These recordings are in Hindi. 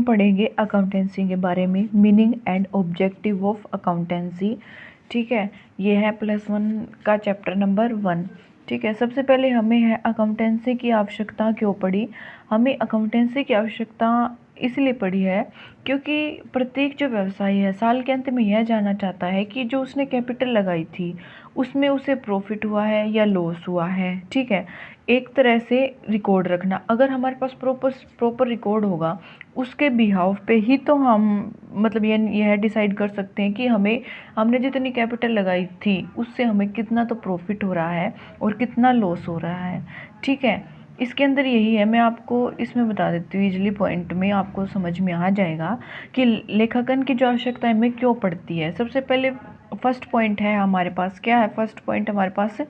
पढ़ेंगे अकाउंटेंसी के बारे में, meaning and objective of accountancy. ठीक है, ये है +1 का चैप्टर नंबर 1। ठीक है, सबसे पहले हमें है अकाउंटेंसी की आवश्यकता क्यों पड़ी। हमें अकाउंटेंसी की आवश्यकता इसलिए पड़ी है क्योंकि प्रत्येक जो व्यवसायी है साल के अंत में यह जानना चाहता है कि जो उसने कैपिटल लगाई थी उसमें उसे प्रॉफिट हुआ है या लॉस हुआ है। ठीक है, एक तरह से रिकॉर्ड रखना, अगर हमारे पास प्रॉपर रिकॉर्ड होगा उसके बिहाफ पे ही तो हम मतलब यह डिसाइड कर सकते हैं कि हमने जितनी कैपिटल लगाई थी उससे हमें कितना तो प्रॉफिट हो रहा है और कितना लॉस हो रहा है। ठीक है, इसके अंदर यही है, मैं आपको इसमें बता देती हूँ इजली पॉइंट में, आपको समझ में आ जाएगा कि लेखांकन की जो आवश्यकता हमें क्यों पड़ती है। सबसे पहले फर्स्ट पॉइंट है हमारे पास, क्या है फर्स्ट पॉइंट हमारे पास,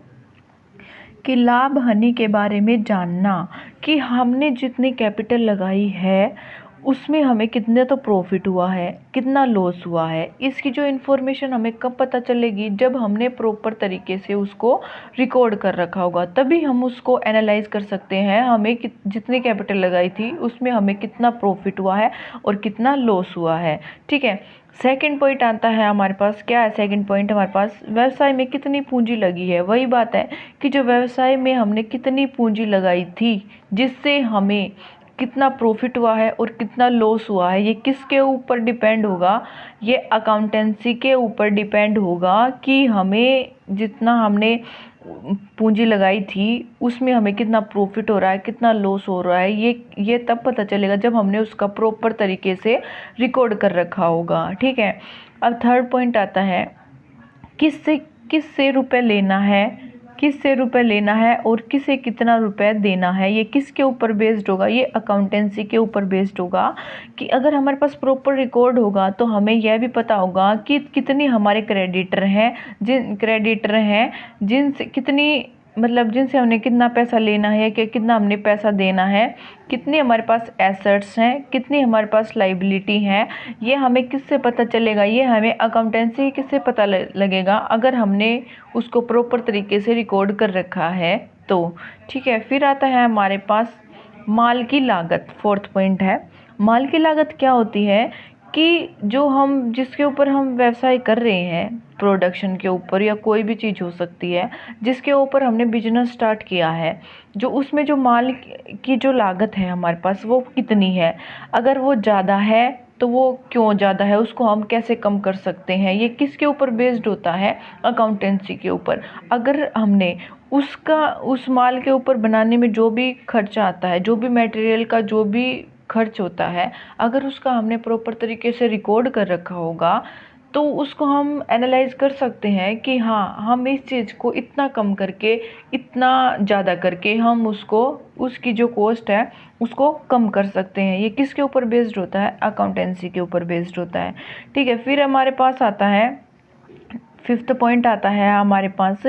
कि लाभ हानि के बारे में जानना, कि हमने जितनी कैपिटल लगाई है उसमें हमें कितने तो प्रॉफिट हुआ है, कितना लॉस हुआ है। इसकी जो इन्फॉर्मेशन हमें कब पता चलेगी, जब हमने प्रॉपर तरीके से उसको रिकॉर्ड कर रखा होगा, तभी हम उसको एनालाइज कर सकते हैं हमें जितनी कैपिटल लगाई थी उसमें हमें कितना प्रॉफिट हुआ है और कितना लॉस हुआ है। ठीक है, सेकंड पॉइंट आता है हमारे पास, क्या है सेकंड पॉइंट हमारे पास, व्यवसाय में कितनी पूंजी लगी है। वही बात है कि जो व्यवसाय में हमने कितनी पूंजी लगाई थी जिससे हमें कितना प्रॉफिट हुआ है और कितना लॉस हुआ है, ये किसके ऊपर डिपेंड होगा, ये अकाउंटेंसी के ऊपर डिपेंड होगा कि हमें जितना हमने पूंजी लगाई थी उसमें हमें कितना प्रॉफिट हो रहा है, कितना लॉस हो रहा है। ये तब पता चलेगा जब हमने उसका प्रॉपर तरीके से रिकॉर्ड कर रखा होगा। ठीक है, अब थर्ड पॉइंट आता है, किससे रुपए लेना है, किससे रुपए लेना है और किसे कितना रुपए देना है। ये किसके ऊपर बेस्ड होगा, ये अकाउंटेंसी के ऊपर बेस्ड होगा। कि अगर हमारे पास प्रॉपर रिकॉर्ड होगा तो हमें यह भी पता होगा कि कितने हमारे क्रेडिटर हैं जिनसे कितनी मतलब जिनसे हमने कितना पैसा लेना है कि कितना हमने पैसा देना है, कितने हमारे पास एसेट्स हैं, कितनी हमारे पास लाइबिलिटी है। ये हमें किससे पता चलेगा, ये हमें अकाउंटेंसी किससे पता लगेगा, अगर हमने उसको प्रॉपर तरीके से रिकॉर्ड कर रखा है तो। ठीक है, फिर आता है हमारे पास माल की लागत, फोर्थ पॉइंट है। माल की लागत क्या होती है कि जो हम जिसके ऊपर हम व्यवसाय कर रहे हैं, प्रोडक्शन के ऊपर या कोई भी चीज़ हो सकती है जिसके ऊपर हमने बिजनेस स्टार्ट किया है, जो उसमें जो माल की जो लागत है हमारे पास वो कितनी है। अगर वो ज़्यादा है तो वो क्यों ज़्यादा है, उसको हम कैसे कम कर सकते हैं, ये किसके ऊपर बेस्ड होता है, अकाउंटेंसी के ऊपर। अगर हमने उस माल के ऊपर बनाने में जो भी खर्चा आता है, जो भी मटेरियल का जो भी खर्च होता है, अगर उसका हमने प्रॉपर तरीके से रिकॉर्ड कर रखा होगा तो उसको हम एनालाइज कर सकते हैं कि हाँ, हम इस चीज़ को इतना कम करके इतना ज़्यादा करके हम उसकी जो कॉस्ट है उसको कम कर सकते हैं। ये किसके ऊपर बेस्ड होता है, अकाउंटेंसी के ऊपर बेस्ड होता है। ठीक है, फिर हमारे पास आता है फिफ्थ पॉइंट आता है हमारे पास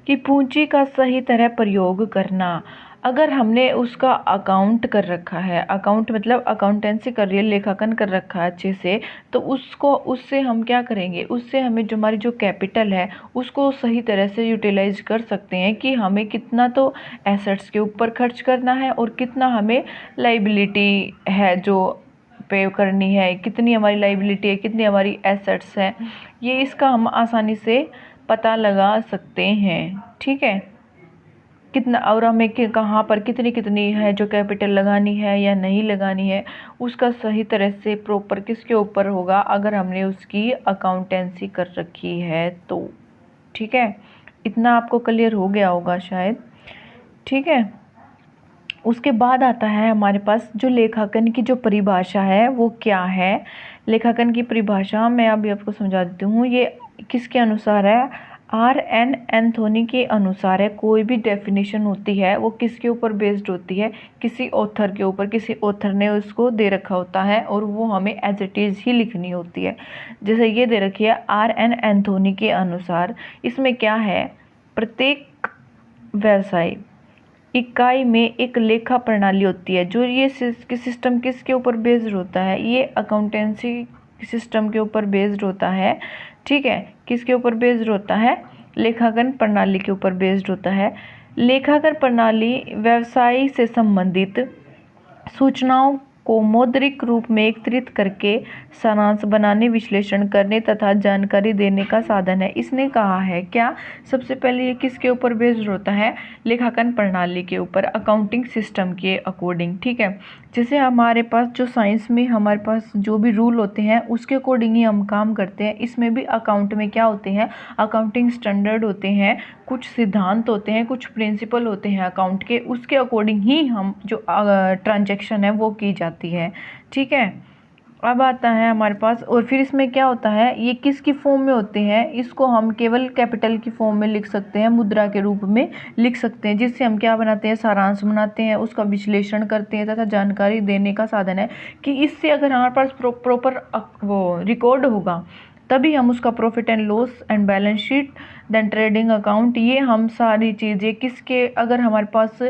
कि पूंजी का सही तरह प्रयोग करना। अगर हमने उसका अकाउंट कर रखा है, अकाउंट मतलब अकाउंटेंसी कर रही है, लेखांकन कर रखा है अच्छे से, तो उससे हम क्या करेंगे, उससे हमें जो हमारी जो कैपिटल है उसको सही तरह से यूटिलाइज कर सकते हैं कि हमें कितना तो एसेट्स के ऊपर खर्च करना है और कितना हमें लाइबिलिटी है जो पे करनी है, कितनी हमारी लाइबिलिटी है, कितनी हमारी एसेट्स है, ये इसका हम आसानी से पता लगा सकते हैं। ठीक है, कितना और हमें कहाँ पर कितनी कितनी है जो कैपिटल लगानी है या नहीं लगानी है, उसका सही तरह से प्रॉपर किसके ऊपर होगा, अगर हमने उसकी अकाउंटेंसी कर रखी है तो। ठीक है, इतना आपको क्लियर हो गया होगा शायद। ठीक है, उसके बाद आता है हमारे पास जो लेखांकन की जो परिभाषा है वो क्या है। लेखांकन की परिभाषा मैं अभी आपको समझा देती हूँ। ये किसके अनुसार है, R.N. एंथोनी के अनुसार है। कोई भी डेफिनेशन होती है वो किसके ऊपर बेस्ड होती है, किसी ऑथर के ऊपर, किसी ऑथर ने उसको दे रखा होता है और वो हमें एज इट इज़ ही लिखनी होती है। जैसे ये दे रखी है R.N. एंथोनी के अनुसार। इसमें क्या है, प्रत्येक व्यवसाय इकाई में एक लेखा प्रणाली होती है। जो ये सिस्टम किसके ऊपर बेस्ड होता है, ये अकाउंटेंसी सिस्टम के ऊपर बेस्ड होता है। ठीक है, किसके ऊपर बेस्ड होता है, लेखांकन प्रणाली के ऊपर बेस्ड होता है। लेखांकन प्रणाली व्यवसाय से संबंधित सूचनाओं को मौद्रिक रूप में एकत्रित करके सारांश बनाने, विश्लेषण करने तथा जानकारी देने का साधन है। इसने कहा है क्या, सबसे पहले ये किसके ऊपर बेस्ड होता है, लेखांकन प्रणाली के ऊपर, अकाउंटिंग सिस्टम के अकॉर्डिंग। ठीक है, जैसे हमारे पास जो साइंस में हमारे पास जो भी रूल होते हैं उसके अकॉर्डिंग ही हम काम करते हैं। इसमें भी अकाउंट में क्या होते हैं, अकाउंटिंग स्टैंडर्ड होते हैं, कुछ सिद्धांत होते हैं, कुछ प्रिंसिपल होते हैं अकाउंट के, उसके अकॉर्डिंग ही हम जो ट्रांजैक्शन है वो की जाती है। ठीक है, अब आता है हमारे पास, और फिर इसमें क्या होता है, ये किसकी फॉर्म में होते हैं, इसको हम केवल कैपिटल की फॉर्म में लिख सकते हैं, मुद्रा के रूप में लिख सकते हैं, जिससे हम क्या बनाते हैं, सारांश बनाते हैं, उसका विश्लेषण करते हैं तथा जानकारी देने का साधन है। कि इससे अगर हमारे पास प्रॉपर वो रिकॉर्ड होगा तभी हम उसका profit and loss and balance sheet, then trading account, ये हम सारी चीज़ें किसके, अगर हमारे पास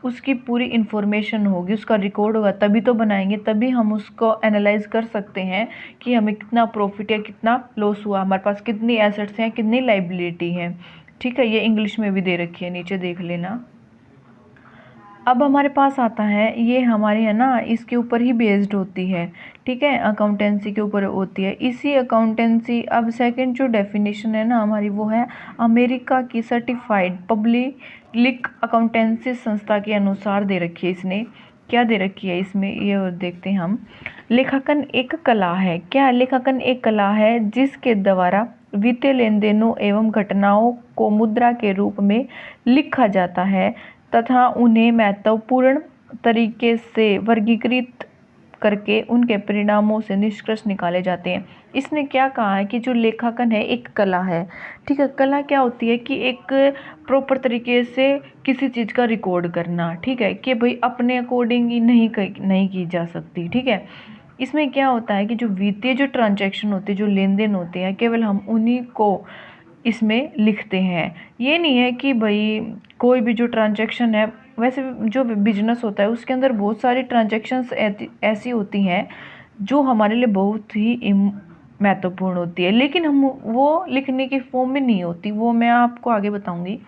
उसकी पूरी इन्फॉर्मेशन होगी, उसका रिकॉर्ड होगा तभी तो बनाएंगे, तभी हम उसको एनालाइज कर सकते हैं कि हमें कितना प्रॉफिट या कितना लॉस हुआ, हमारे पास कितनी एसेट्स हैं, कितनी लाइबिलिटी है। ठीक है, ये इंग्लिश में भी दे रखी है, नीचे देख लेना। अब हमारे पास आता है, ये हमारी है ना, इसके ऊपर ही बेस्ड होती है। ठीक है, अकाउंटेंसी के ऊपर होती है। इसी अकाउंटेंसी, अब सेकंड जो डेफिनेशन है ना हमारी, वो है अमेरिका की सर्टिफाइड पब्लिक अकाउंटेंसी संस्था के अनुसार दे रखी है। इसने क्या दे रखी है इसमें, ये और देखते हैं हम। लेखांकन एक कला है। क्या, लेखांकन एक कला है जिसके द्वारा वित्तीय लेन देनों एवं घटनाओं को मुद्रा के रूप में लिखा जाता है तथा उन्हें महत्वपूर्ण तरीके से वर्गीकृत करके उनके परिणामों से निष्कर्ष निकाले जाते हैं। इसने क्या कहा है कि जो लेखांकन है एक कला है। ठीक है, कला क्या होती है कि एक प्रॉपर तरीके से किसी चीज़ का रिकॉर्ड करना। ठीक है, कि भाई अपने अकॉर्डिंग ही नहीं की जा सकती। ठीक है, इसमें क्या होता है कि जो वित्तीय जो ट्रांजैक्शन होते हैं, जो लेन देन होते हैं, केवल हम उन्हीं को इसमें लिखते हैं। ये नहीं है कि भाई कोई भी जो ट्रांजैक्शन है, वैसे जो बिजनेस होता है उसके अंदर बहुत सारी ट्रांजैक्शंस ऐसी होती हैं जो हमारे लिए बहुत ही महत्वपूर्ण होती है, लेकिन हम वो लिखने की फॉर्म में नहीं होती, वो मैं आपको आगे बताऊंगी।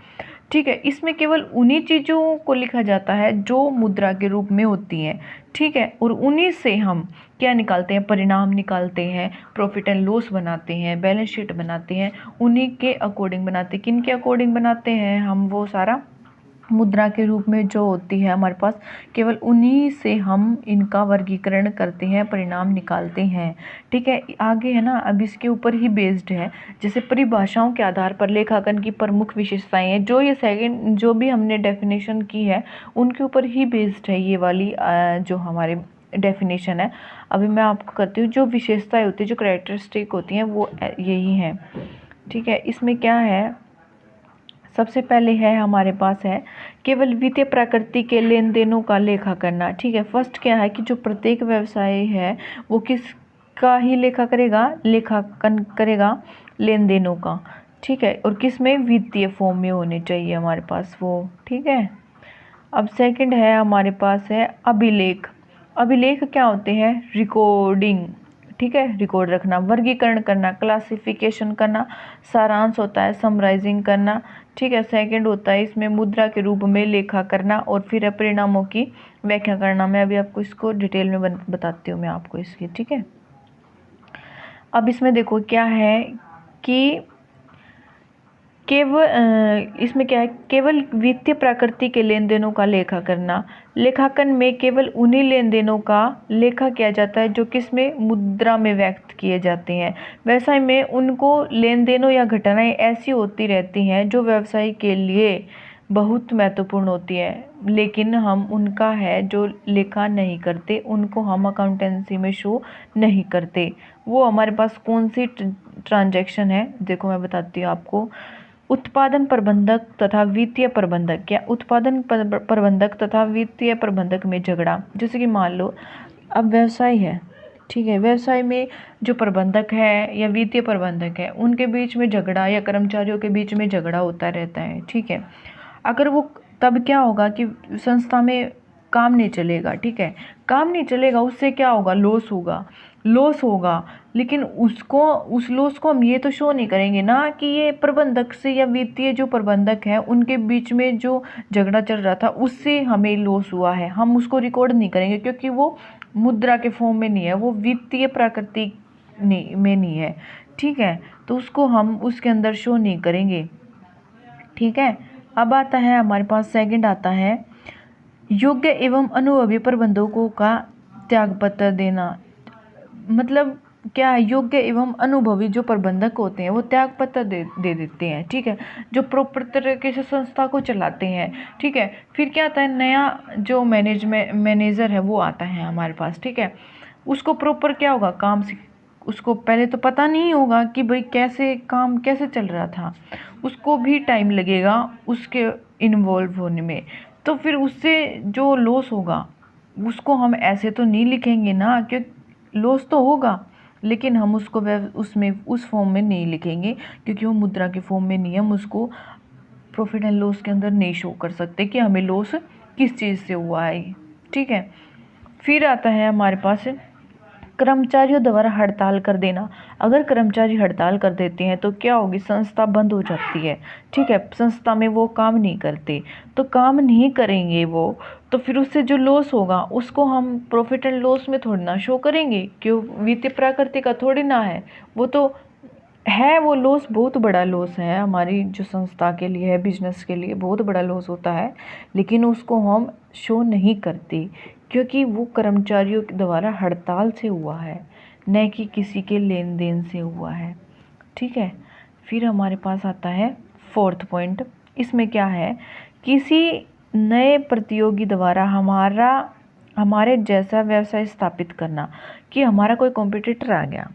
ठीक है, इसमें केवल उन्हीं चीज़ों को लिखा जाता है जो मुद्रा के रूप में होती हैं। ठीक है, और उन्हीं से हम क्या निकालते हैं, परिणाम निकालते हैं, प्रॉफिट एंड लॉस बनाते हैं, बैलेंस शीट बनाते हैं, उन्हीं के अकॉर्डिंग बनाते हैं। किन के अकॉर्डिंग बनाते हैं हम, वो सारा मुद्रा के रूप में जो होती है हमारे पास, केवल उन्हीं से हम इनका वर्गीकरण करते हैं, परिणाम निकालते हैं। ठीक है, आगे है ना, अब इसके ऊपर ही बेस्ड है। जैसे परिभाषाओं के आधार पर लेखांकन की प्रमुख विशेषताएं हैं, जो ये सेकंड जो भी हमने डेफिनेशन की है उनके ऊपर ही बेस्ड है ये वाली जो हमारी डेफिनेशन है। अभी मैं आपको करती हूँ, जो विशेषताएं होती है, जो कैरेक्टरिस्टिक होती हैं, वो यही हैं। ठीक है, इसमें क्या है, सबसे पहले है हमारे पास है केवल वित्तीय प्रकृति के लेन देनों का लेखा करना। ठीक है, फर्स्ट क्या है कि जो प्रत्येक व्यवसाय है वो किसका ही लेखा करेगा, लेखांकन करेगा लेन देनों का। ठीक है, और किस में, वित्तीय फॉर्म में होने चाहिए हमारे पास वो। ठीक है, अब सेकंड है हमारे पास है अभिलेख। अभिलेख क्या होते हैं, रिकॉर्डिंग। ठीक है, रिकॉर्ड रखना, वर्गीकरण करना, क्लासिफिकेशन करना, सारांश होता है, समराइजिंग करना। ठीक है, सेकंड होता है इसमें मुद्रा के रूप में लेखा करना, और फिर है परिणामों की व्याख्या करना। मैं अभी आपको इसको डिटेल में बताती हूँ मैं आपको इसकी। ठीक है, अब इसमें देखो क्या है कि केवल इसमें क्या है, केवल वित्तीय प्रकृति के लेन देनों का लेखा करना। लेखांकन में केवल उन्हीं लेन देनों का लेखा किया जाता है जो किसमें, मुद्रा में व्यक्त किए जाते हैं। व्यवसाय में उनको लेन देनों या घटनाएं ऐसी होती रहती हैं जो व्यवसाय के लिए बहुत महत्वपूर्ण होती है, लेकिन हम उनका है जो लेखा नहीं करते, उनको हम अकाउंटेंसी में शो नहीं करते। वो हमारे पास कौन सी ट्रांजैक्शन है, देखो मैं बताती हूँ आपको। उत्पादन प्रबंधक तथा वित्तीय प्रबंधक। क्या, उत्पादन प्रबंधक तथा वित्तीय प्रबंधक में झगड़ा। जैसे कि मान लो अब व्यवसाय है, ठीक है, व्यवसाय में जो प्रबंधक है या वित्तीय प्रबंधक है उनके बीच में झगड़ा, या कर्मचारियों के बीच में झगड़ा होता रहता है। ठीक है, अगर वो, तब क्या होगा कि संस्था में काम नहीं चलेगा। ठीक है, काम नहीं चलेगा, उससे क्या होगा, लॉस होगा, लेकिन उस लॉस को हम ये तो शो नहीं करेंगे ना कि ये प्रबंधक से या वित्तीय जो प्रबंधक है उनके बीच में जो झगड़ा चल रहा था उससे हमें लॉस हुआ है, हम उसको रिकॉर्ड नहीं करेंगे, क्योंकि वो मुद्रा के फॉर्म में नहीं है, वो वित्तीय प्राकृतिक में नहीं है, ठीक है, तो उसको हम उसके अंदर शो नहीं करेंगे, ठीक है। अब आता है हमारे पास सेकंड आता है योग्य एवं अनुभवी प्रबंधकों का त्यागपत्र देना। मतलब क्या है, योग्य एवं अनुभवी जो प्रबंधक होते हैं वो त्यागपत्र दे देते हैं, ठीक है, जो प्रॉपर तरीके से संस्था को चलाते हैं, ठीक है। फिर क्या आता है, नया जो मैनेजर है वो आता है हमारे पास, ठीक है। उसको प्रॉपर क्या होगा, काम से उसको पहले तो पता नहीं होगा कि भाई कैसे काम कैसे चल रहा था, उसको भी टाइम लगेगा उसके इन्वॉल्व होने में। तो फिर उससे जो लॉस होगा उसको हम ऐसे तो नहीं लिखेंगे ना, क्योंकि लॉस तो होगा, लेकिन हम उसको उसमें उस फॉर्म में नहीं लिखेंगे, क्योंकि वो मुद्रा के फॉर्म में नहीं है। हम उसको प्रॉफिट एंड लॉस के अंदर नहीं शो कर सकते कि हमें लॉस किस चीज़ से हुआ है, ठीक है। फिर आता है हमारे पास कर्मचारियों द्वारा हड़ताल कर देना। अगर कर्मचारी हड़ताल कर देते हैं तो क्या होगी, संस्था बंद हो जाती है, ठीक है, संस्था में वो काम नहीं करते, तो काम नहीं करेंगे वो, तो फिर उससे जो लॉस होगा उसको हम प्रॉफिट एंड लॉस में थोड़ी ना शो करेंगे, क्यों, वित्तीय प्रकृति का थोड़ी ना है वो, तो है वो लॉस बहुत बड़ा लॉस है हमारी जो संस्था के लिए है, बिजनेस के लिए बहुत बड़ा लॉस होता है, लेकिन उसको हम शो नहीं करते क्योंकि वो कर्मचारियों के द्वारा हड़ताल से हुआ है, न कि किसी के लेन देन से हुआ है, ठीक है। फिर हमारे पास आता है फोर्थ पॉइंट। इसमें क्या है, किसी नए प्रतियोगी द्वारा हमारे जैसा व्यवसाय स्थापित करना, कि हमारा कोई कॉम्पिटिटर आ गया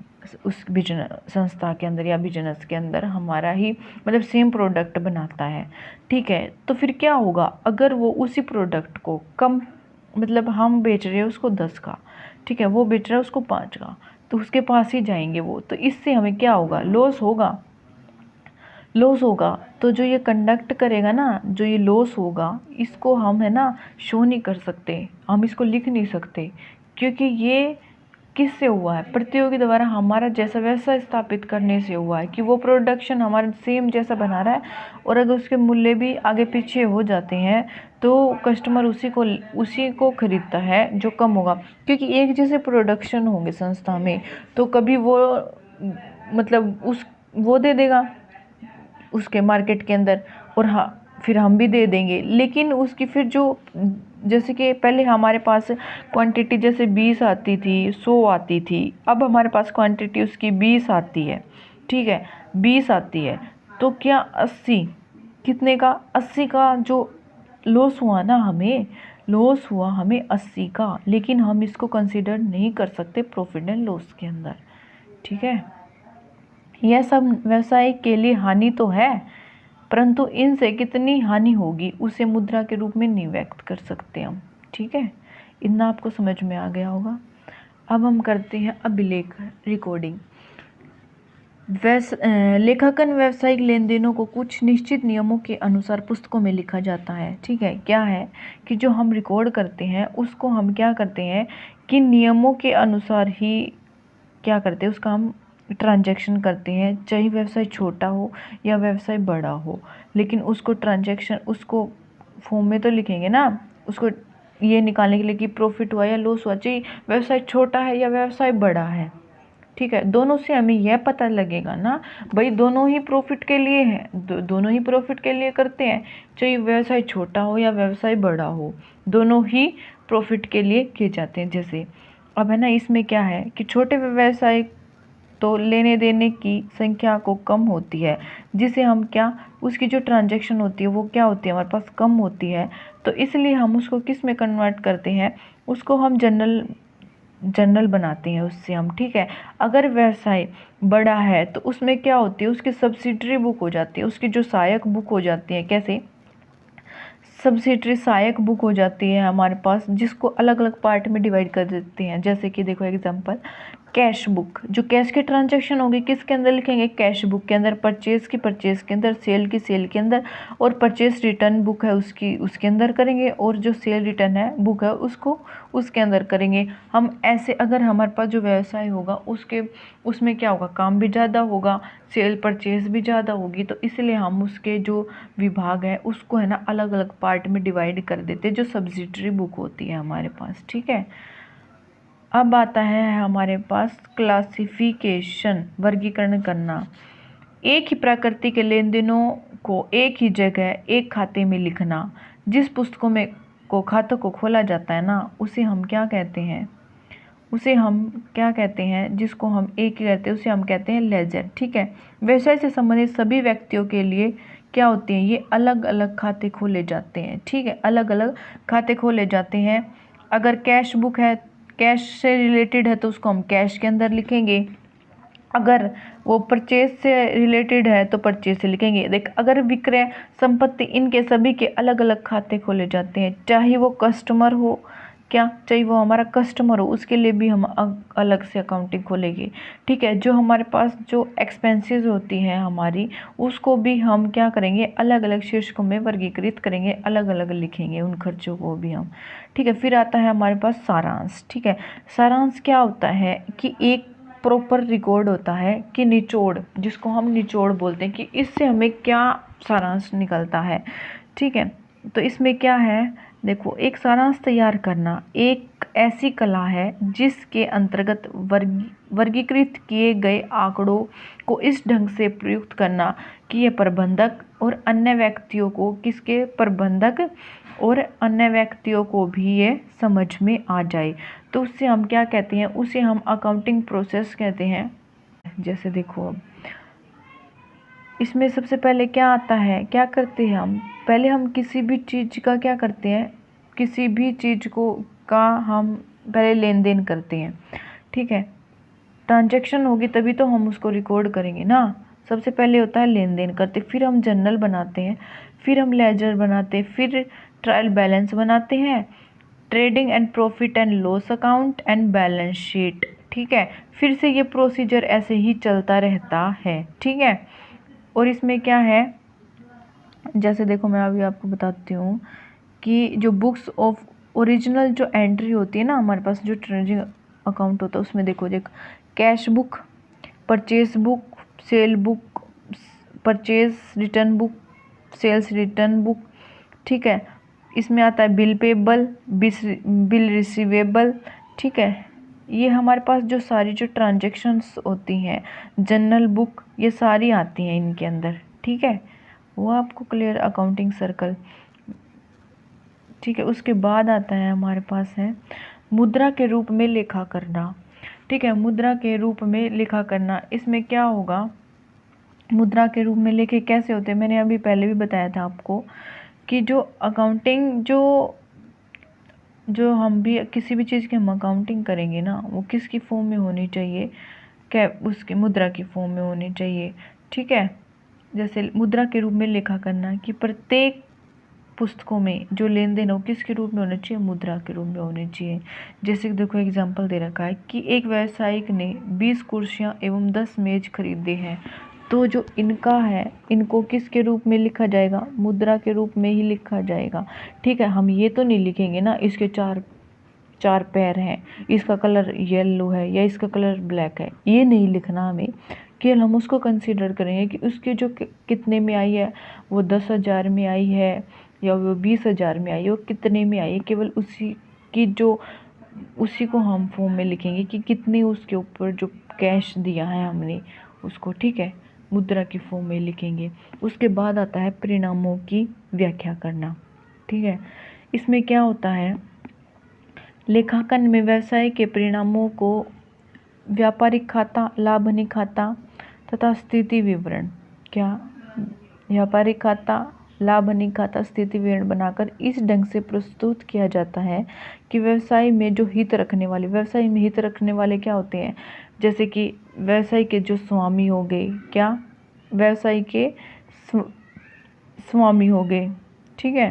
उस बिजनेस संस्था के अंदर या बिजनेस के अंदर, हमारा ही मतलब सेम प्रोडक्ट बनाता है, ठीक है, तो फिर क्या होगा, अगर वो उसी प्रोडक्ट को कम, मतलब हम बेच रहे हैं उसको 10 का, ठीक है, वो बेच रहा है उसको 5 का, तो उसके पास ही जाएंगे वो, तो इससे हमें क्या होगा, लॉस होगा। लॉस होगा तो जो ये कंडक्ट करेगा ना, जो ये लॉस होगा, इसको हम है ना शो नहीं कर सकते, हम इसको लिख नहीं सकते, क्योंकि ये किससे हुआ है, प्रतियोगी द्वारा हमारा जैसा व्यवसाय स्थापित करने से हुआ है, कि वो प्रोडक्शन हमारा सेम जैसा बना रहा है, और अगर उसके मूल्य भी आगे पीछे हो जाते हैं तो कस्टमर उसी को खरीदता है जो कम होगा, क्योंकि एक जैसे प्रोडक्शन होंगे संस्था में तो कभी वो मतलब वो दे देगा उसके मार्केट के अंदर, और हाँ फिर हम भी दे देंगे, लेकिन उसकी फिर जो, जैसे कि पहले हमारे पास क्वांटिटी जैसे 20 आती थी, 100 आती थी, अब हमारे पास क्वांटिटी उसकी 20 आती है, ठीक है, 20 आती है, तो क्या 80, कितने का, 80 का जो लॉस हुआ ना, हमें लॉस हुआ हमें 80 का, लेकिन हम इसको कंसीडर नहीं कर सकते प्रॉफिट एंड लॉस के अंदर, ठीक है। यह सब व्यवसाय के लिए हानि तो है, परंतु इनसे कितनी हानि होगी उसे मुद्रा के रूप में नहीं व्यक्त कर सकते हम, ठीक है। इतना आपको समझ में आ गया होगा। अब हम करते हैं अभिलेख रिकॉर्डिंग। लेखांकन व्यावसायिक लेन देनों को कुछ निश्चित नियमों के अनुसार पुस्तकों में लिखा जाता है, ठीक है। क्या है कि जो हम रिकॉर्ड करते हैं उसको हम क्या करते हैं कि नियमों के अनुसार ही क्या करते हैं, उसका हम ट्रांजैक्शन करते हैं, चाहे व्यवसाय छोटा हो या व्यवसाय बड़ा हो, लेकिन उसको ट्रांजैक्शन उसको फॉर्म में तो लिखेंगे ना, उसको ये निकालने के लिए कि प्रॉफिट हुआ या लॉस हुआ, चाहे व्यवसाय छोटा है या व्यवसाय बड़ा है, ठीक है, दोनों से हमें यह पता लगेगा ना भाई दोनों ही प्रॉफिट के लिए हैं, दोनों ही प्रॉफिट के लिए करते हैं, चाहे व्यवसाय छोटा हो या व्यवसाय बड़ा हो, दोनों ही प्रॉफिट के लिए किए जाते हैं। जैसे अब है ना, इसमें क्या है कि छोटे व्यवसाय तो लेने देने की संख्या को कम होती है, जिसे हम क्या, उसकी जो ट्रांजैक्शन होती है वो क्या होती है, हमारे पास कम होती है, तो इसलिए हम उसको किस में कन्वर्ट करते हैं, उसको हम जनरल बनाते हैं उससे हम, ठीक है। अगर व्यवसाय बड़ा है तो उसमें क्या होती है, उसकी सब्सिडरी बुक हो जाती है, उसकी जो सहायक बुक हो जाती है, कैसे, सब्सिडरी सहायक बुक हो जाती है हमारे पास, जिसको अलग अलग पार्ट में डिवाइड कर देते हैं। जैसे कि देखो एग्जांपल, कैश बुक, जो कैश के ट्रांजैक्शन होगी किसके अंदर लिखेंगे, कैश बुक के अंदर, परचेज के अंदर, सेल के अंदर, और परचेज रिटर्न बुक है उसके अंदर करेंगे, और जो सेल रिटर्न है बुक है उसको उसके अंदर करेंगे हम। ऐसे अगर हमारे पास जो व्यवसाय होगा उसमें क्या होगा, काम भी ज़्यादा होगा, सेल परचेज भी ज़्यादा होगी, तो इसलिए हम उसके जो विभाग है उसको है ना अलग अलग पार्ट में डिवाइड कर देते हैं, जो सब्सिडरी बुक होती है हमारे पास, ठीक है। अब आता है हमारे पास क्लासिफिकेशन, वर्गीकरण करना। एक ही प्रकृति के लेन देनों को एक ही जगह एक खाते में लिखना। जिस पुस्तकों में को खातों को खोला जाता है ना, उसे हम क्या कहते हैं, उसे हम क्या कहते हैं, जिसको हम एक ही कहते हैं उसे हम कहते हैं लेजर। ठीक है। व्यवसाय से संबंधित सभी व्यक्तियों के लिए क्या होते हैं, ये अलग अलग खाते खोले जाते हैं। ठीक है, अलग अलग खाते खोले जाते हैं। अगर कैश बुक है, कैश से रिलेटेड है, तो उसको हम कैश के अंदर लिखेंगे। अगर वो परचेज से रिलेटेड है तो परचेज से लिखेंगे। देख, अगर विक्रय, संपत्ति, इनके सभी के अलग अलग खाते खोले जाते हैं। चाहे वो कस्टमर हो, क्या चाहे वो हमारा कस्टमर हो, उसके लिए भी हम अलग से अकाउंटिंग खोलेंगे। ठीक है। जो हमारे पास जो एक्सपेंसेस होती हैं हमारी, उसको भी हम क्या करेंगे, अलग अलग शीर्षकों में वर्गीकृत करेंगे, अलग अलग लिखेंगे उन खर्चों को भी हम। ठीक है। फिर आता है हमारे पास सारांश। ठीक है। सारांश क्या होता है कि एक प्रॉपर रिकॉर्ड होता है कि निचोड़, जिसको हम निचोड़ बोलते हैं, कि इससे हमें क्या सारांश निकलता है। ठीक है। तो इसमें क्या है, देखो, एक सारांश तैयार करना एक ऐसी कला है जिसके अंतर्गत वर्गीकृत किए गए आंकड़ों को इस ढंग से प्रयुक्त करना कि ये प्रबंधक और अन्य व्यक्तियों को किसके प्रबंधक और अन्य व्यक्तियों को भी ये समझ में आ जाए। तो उससे हम क्या कहते हैं, उसे हम अकाउंटिंग प्रोसेस कहते हैं। जैसे देखो, अब इसमें सबसे पहले क्या आता है, क्या करते हैं हम, पहले हम किसी भी चीज़ का क्या करते हैं, किसी भी चीज़ को का हम पहले लेन देन करते हैं। ठीक है। ट्रांजैक्शन होगी तभी तो हम उसको रिकॉर्ड करेंगे ना। सबसे पहले होता है लेन देन करते, फिर हम जर्नल बनाते हैं, फिर हम लेजर बनाते हैं, फिर ट्रायल बैलेंस बनाते हैं, trading and profit and loss account and balance sheet. ठीक है। फिर से ये प्रोसीजर ऐसे ही चलता रहता है। ठीक है। और इसमें क्या है, जैसे देखो, मैं अभी आपको बताती हूँ कि जो बुक्स ऑफ ओरिजिनल जो एंट्री होती है ना हमारे पास, जो ट्रेडिंग अकाउंट होता है, उसमें देखो, cash book, purchase book, sale book, purchase return book, sales return book. ठीक है। इसमें आता है बिल पेबल, बिल रिसीवेबल। ठीक है। ये हमारे पास जो सारी जो ट्रांजैक्शंस होती हैं, जनरल बुक, ये सारी आती हैं इनके अंदर। ठीक है। वो आपको क्लियर, अकाउंटिंग सर्कल। ठीक है। उसके बाद आता है हमारे पास है मुद्रा के रूप में लेखा करना। ठीक है। मुद्रा के रूप में लेखा करना, इसमें क्या होगा, मुद्रा के रूप में लेखे कैसे होते हैं, मैंने अभी पहले भी बताया था आपको कि जो अकाउंटिंग जो हम भी किसी भी चीज़ की हम अकाउंटिंग करेंगे ना, वो किसकी फॉर्म में होनी चाहिए, क्या उसकी मुद्रा की फॉर्म में होनी चाहिए। ठीक है। जैसे मुद्रा के रूप में लेखा करना कि प्रत्येक पुस्तकों में जो लेन देन हो किसके रूप में होना चाहिए, मुद्रा के रूप में होनी चाहिए। जैसे देखो, एग्जाम्पल दे रखा है कि एक व्यवसायिक ने 20 कुर्सियां एवं 10 मेज खरीदे हैं, तो जो इनका है, इनको किसके रूप में लिखा जाएगा, मुद्रा के रूप में ही लिखा जाएगा। ठीक है। हम ये तो नहीं लिखेंगे ना इसके चार पैर हैं, इसका कलर येलो है या इसका कलर ब्लैक है, ये नहीं लिखना हमें। केवल हम उसको कंसीडर करेंगे कि उसके जो कितने में आई है, वो 10,000 में आई है या वो 20,000 में आई है, वो कितने में आई है, केवल उसी को हम फॉर्म में लिखेंगे कि कितनी उसके ऊपर जो कैश दिया है हमने उसको। ठीक है। मुद्रा की फॉर्म में लिखेंगे। उसके बाद आता है परिणामों की व्याख्या करना। ठीक है। इसमें क्या होता है, लेखांकन में व्यवसाय के परिणामों को व्यापारिक खाता, लाभ हानि खाता तथा स्थिति विवरण, क्या व्यापारिक खाता, लाभ हानि खाता, स्थिति विवरण बनाकर इस ढंग से प्रस्तुत किया जाता है कि व्यवसाय में हित रखने वाले क्या होते हैं, जैसे कि व्यवसाय के जो स्वामी हो गए, क्या व्यवसाय के स्वामी हो गए। ठीक है।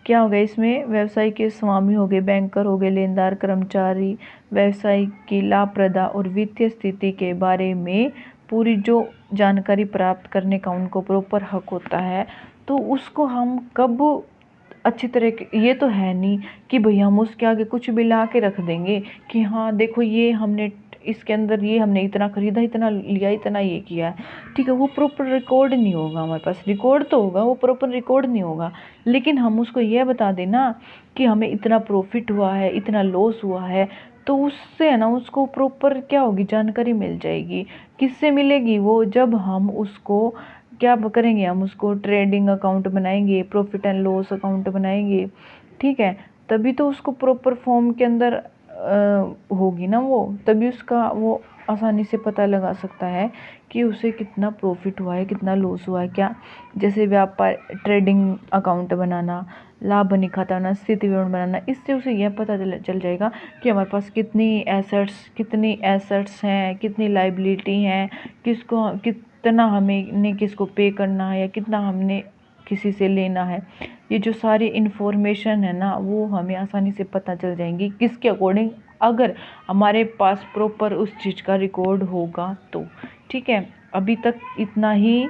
क्या हो गया, इसमें व्यवसाय के स्वामी हो गए, बैंकर हो गए, लेनदार, कर्मचारी, व्यवसाय की लाभप्रदा और वित्तीय स्थिति के बारे में पूरी जो जानकारी प्राप्त करने का उनको प्रॉपर हक होता है। तो उसको हम कब अच्छी तरह के, ये तो है नहीं कि भैया हम उसके आगे कुछ भी ला के रख देंगे कि हाँ देखो ये हमने इसके अंदर ये हमने इतना खरीदा, इतना लिया, इतना ये किया है, ठीक है, वो प्रॉपर रिकॉर्ड नहीं होगा हमारे पास। रिकॉर्ड तो होगा, वो प्रॉपर रिकॉर्ड नहीं होगा, लेकिन हम उसको ये बता देना कि हमें इतना प्रॉफिट हुआ है, इतना लॉस हुआ है, तो उससे है ना उसको प्रॉपर क्या होगी, जानकारी मिल जाएगी। किससे मिलेगी वो, जब हम उसको क्या करेंगे, हम उसको ट्रेडिंग अकाउंट बनाएंगे, प्रॉफिट एंड लॉस अकाउंट बनाएंगे, ठीक है, तभी तो उसको प्रॉपर फॉर्म के अंदर होगी ना वो, तभी उसका वो आसानी से पता लगा सकता है कि उसे कितना प्रॉफिट हुआ है, कितना लॉस हुआ है। क्या जैसे व्यापार ट्रेडिंग अकाउंट बनाना, लाभ हानि खाता बनाना, स्थिति विवरण बनाना, इससे उसे यह पता चल जाएगा कि हमारे पास कितनी एसेट्स हैं, कितनी लाइबिलिटी हैं, कितना हमें किसको पे करना है, या कितना हमने किसी से लेना है। ये जो सारी इन्फॉर्मेशन है ना, वो हमें आसानी से पता चल जाएंगी, किसके अकॉर्डिंग, अगर हमारे पास प्रॉपर उस चीज़ का रिकॉर्ड होगा तो। ठीक है, अभी तक इतना ही,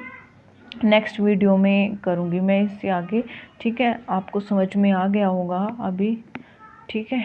नेक्स्ट वीडियो में करूँगी मैं इससे आगे। ठीक है, आपको समझ में आ गया होगा अभी। ठीक है।